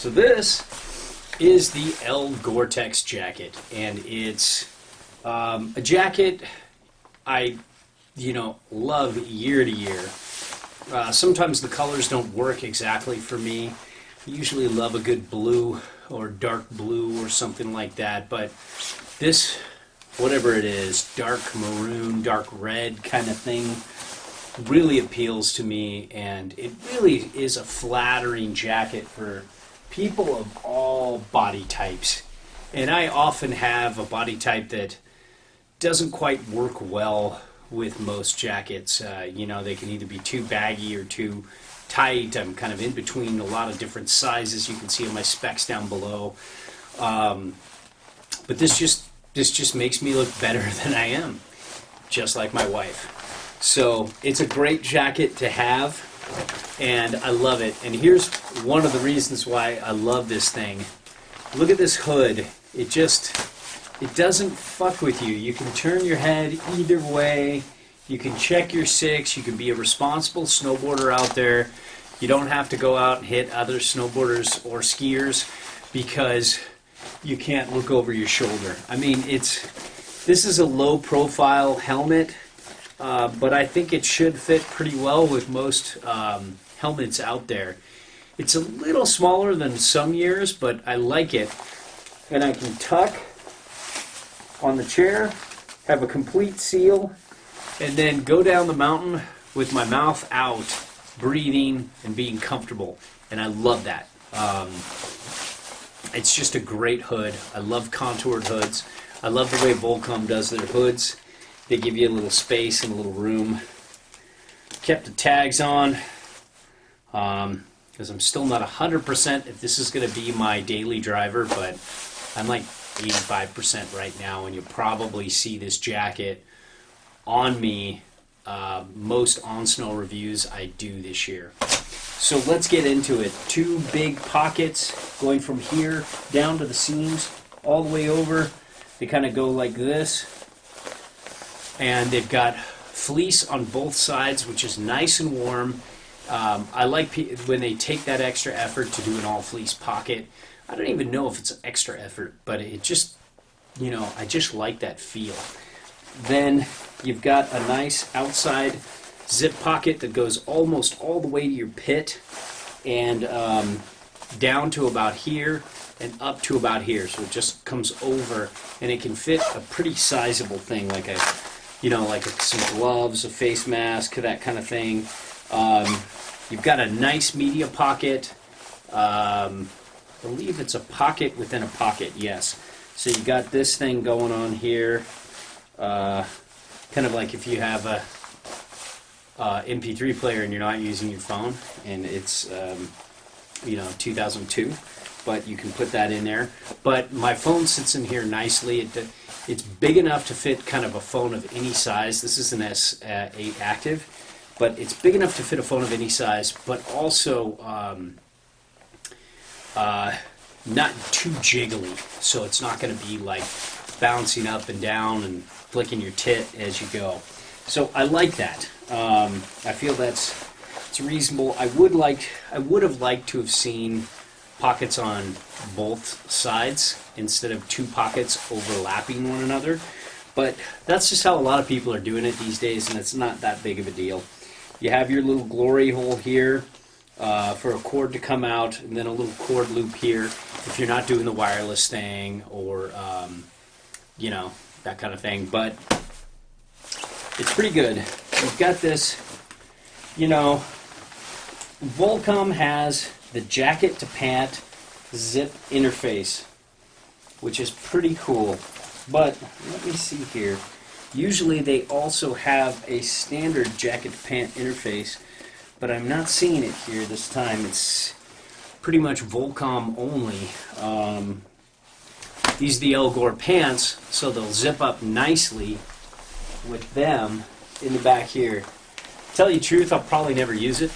So this is the Gore-Tex jacket, and it's a jacket I, love year to year. Sometimes the colors don't work exactly for me. I usually love a good blue or dark blue or something like that, but this, whatever it is, dark maroon, dark red kind of thing, really appeals to me, and it really is a flattering jacket for people of all body types. And I often have a body type that doesn't quite work well with most jackets. They can either be too baggy or too tight. I'm kind of in between a lot of different sizes. You can see on my specs down below. But this just makes me look better than I am, just like my wife. So it's a great jacket to have, and I love it. And here's one of the reasons why I love this thing. Look at this hood. It doesn't fuck with you. You can turn your head either way. You can check your six. You can be a responsible snowboarder out there. You don't have to go out and hit other snowboarders or skiers because you can't look over your shoulder. I mean, this is a low profile helmet. But I think it should fit pretty well with most helmets out there. It's a little smaller than some years, but I like it. And I can tuck on the chair, have a complete seal, and then go down the mountain with my mouth out, breathing and being comfortable. And I love that. It's just a great hood. I love contoured hoods. I love the way Volcom does their hoods. They give you a little space and a little room. Kept the tags on because I'm still not 100% if this is going to be my daily driver, but I'm like 85% right now, and you'll probably see this jacket on me most on-snow reviews I do this year. So let's get into it. Two big pockets going from here down to the seams all the way over. They kind of go like this. And they've got fleece on both sides, which is nice and warm. I like when they take that extra effort to do an all fleece pocket. I don't even know if it's extra effort, but it just, I just like that feel. Then you've got a nice outside zip pocket that goes almost all the way to your pit and down to about here and up to about here. So it just comes over, and it can fit a pretty sizable thing, like some gloves, a face mask, that kind of thing. You've got a nice media pocket. I believe it's a pocket within a pocket, yes. So you got this thing going on here. Kind of like if you have a MP3 player and you're not using your phone, and it's 2002, but you can put that in there. But my phone sits in here nicely. It's big enough to fit kind of a phone of any size. This is an S8 Active, but it's big enough to fit a phone of any size, but also not too jiggly. So it's not going to be like bouncing up and down and flicking your tit as you go. So I like that. I feel it's reasonable. I would have liked to have seen pockets on both sides instead of two pockets overlapping one another, but that's just how a lot of people are doing it these days, and it's not that big of a deal. You have your little glory hole here for a cord to come out, and then a little cord loop here if you're not doing the wireless thing or that kind of thing, but it's pretty good. You've got this, Volcom has the Jacket-to-pant zip interface, which is pretty cool. But let me see here. Usually they also have a standard jacket-to-pant interface, but I'm not seeing it here this time. It's pretty much Volcom only. These are the Gore pants, so they'll zip up nicely with them in the back here. To tell you the truth, I'll probably never use it.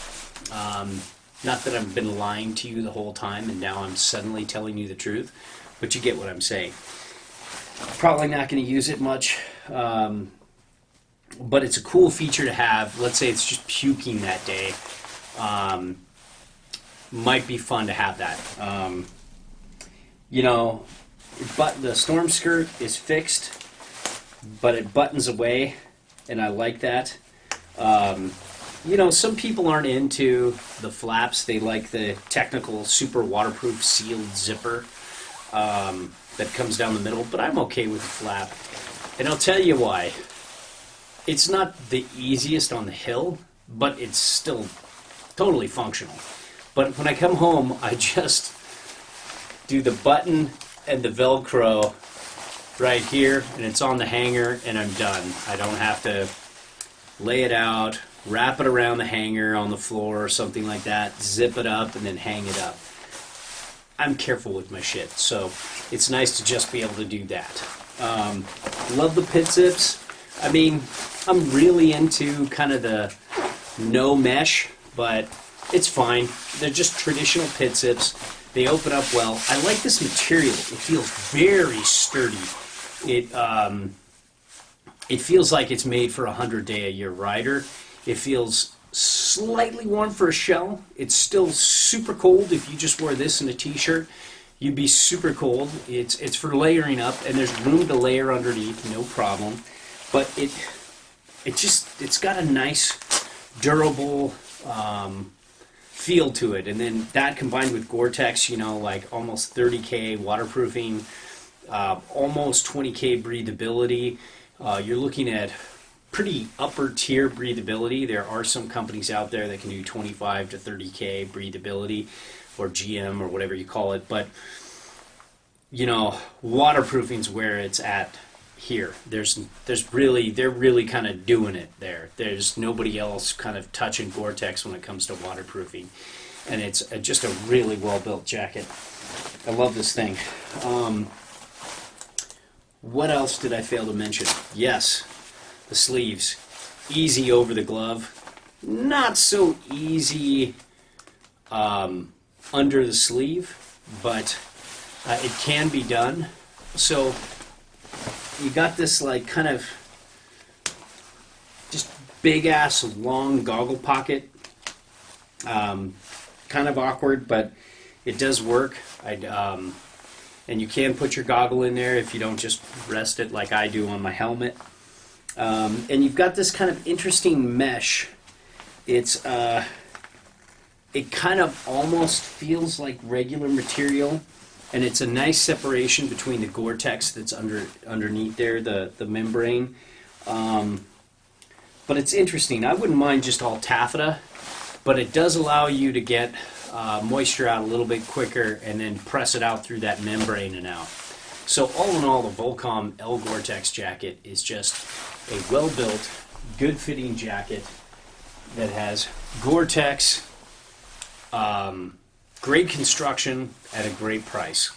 Not that I've been lying to you the whole time and now I'm suddenly telling you the truth, but you get what I'm saying. Probably not going to use it much, but it's a cool feature to have. Let's say it's just puking that day. might be fun to have that. You know, but the storm skirt is fixed, but it buttons away, and I like that. You know, some people aren't into the flaps. They like the technical, super waterproof sealed zipper that comes down the middle, but I'm okay with the flap. And I'll tell you why. It's not the easiest on the hill, but it's still totally functional. But when I come home, I just do the button and the Velcro right here, and it's on the hanger, and I'm done. I don't have to lay it out, wrap it around the hanger on the floor or something like that, zip it up, and then hang it up. I'm careful with my shit, so it's nice to just be able to do that. Love the pit zips. I mean, I'm really into kind of the no mesh, but it's fine. They're just traditional pit zips. They open up well. I like this material. It feels very sturdy. It feels like it's made for a 100-day-a-year rider. It feels slightly warm for a shell. It's still super cold. If you just wore this in a t-shirt, you'd be super cold. It's for layering up, and there's room to layer underneath, no problem. But it's got a nice, durable feel to it. And then that combined with Gore-Tex, you know, like almost 30K waterproofing, almost 20K breathability. You're looking at pretty upper tier breathability. There are some companies out there that can do 25 to 30K breathability, or GM, or whatever you call it. But, you know, waterproofing's where it's at here. They're really kind of doing it there. There's nobody else kind of touching Gore-Tex when it comes to waterproofing. And it's just a really well-built jacket. I love this thing. What else did I fail to mention? Yes, the sleeves. Easy over the glove. Not so easy under the sleeve, but it can be done. So you got this like kind of just big ass long goggle pocket. Kind of awkward, but it does work. And you can put your goggle in there if you don't just rest it like I do on my helmet. And you've got this kind of interesting mesh. It kind of almost feels like regular material, and it's a nice separation between the Gore-Tex that's underneath there, the membrane. But it's interesting. I wouldn't mind just all taffeta, but it does allow you to get moisture out a little bit quicker and then press it out through that membrane and out. So all in all, the Volcom L Gore-Tex jacket is just a well-built, good-fitting jacket that has Gore-Tex, great construction at a great price.